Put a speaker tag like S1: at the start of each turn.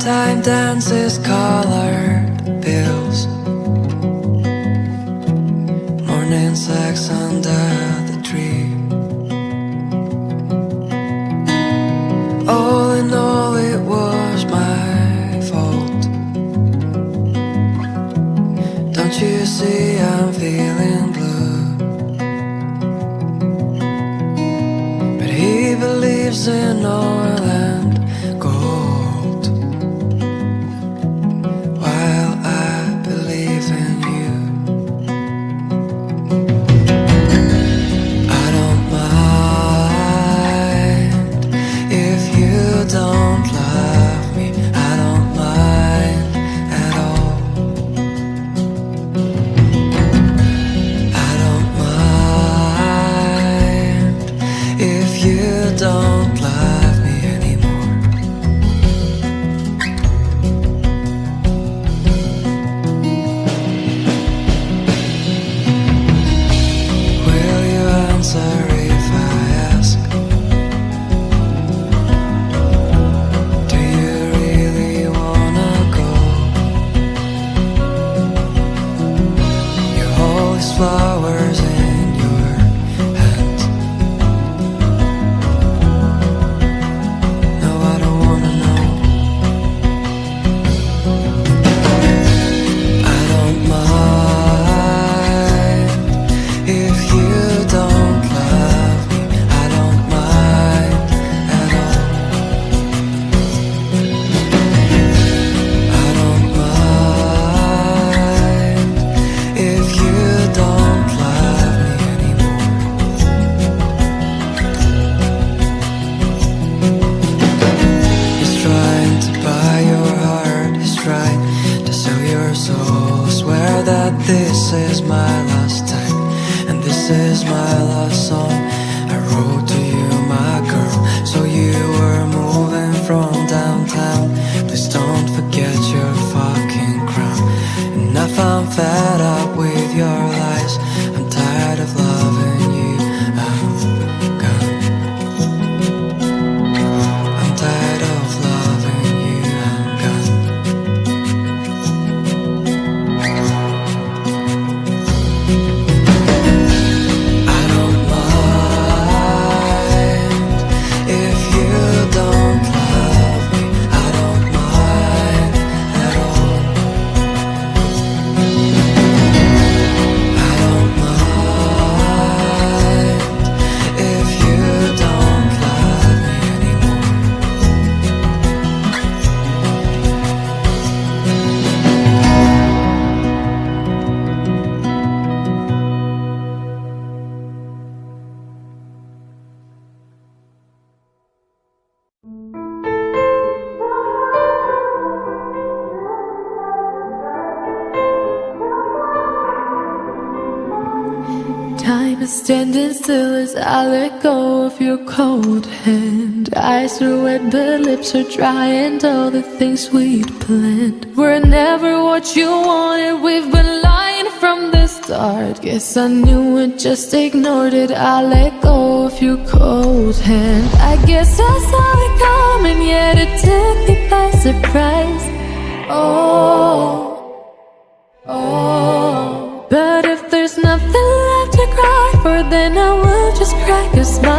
S1: Time dances colored pills, morning sex under the tree. All in all, it was my fault. Don't you see I'm feeling blue? But he believes in oil and gold, while I believe in you. I don't mind if you don't love me. I don't mind at all. I don't mind if you don't love me anymore. Will you answer if I ask? Do you really wanna go? You hold these flowers in your hand. No, I don't wanna know. I don't mind if you don't love me. I don't mind at all. I don't mind if you don't love me anymore. He's trying to buy your heart, he's trying to sell your soul. Swear that this is my last time, and this is my last song I wrote to you, my girl. So you were moving from downtown, please don't forget your fucking crown. Enough, I'm fed up with your lies, I'm tired of loving you. I'm gone. I'm tired of loving you. I'm gone. I don't mind if you don't love me. I don't mind at all. I don't mind if you don't love me anymore.
S2: Time is standing still as I let go of your cold hand. Eyes are wet but lips are dry, and all the things we'd planned were never what you wanted. We've been lying from the start. Guess I knew it, just ignored it. I let go of your cold hand. I guess I saw it coming, yet it took me by surprise. Oh, but if there's nothing left to cry for, then I will just crack a smile.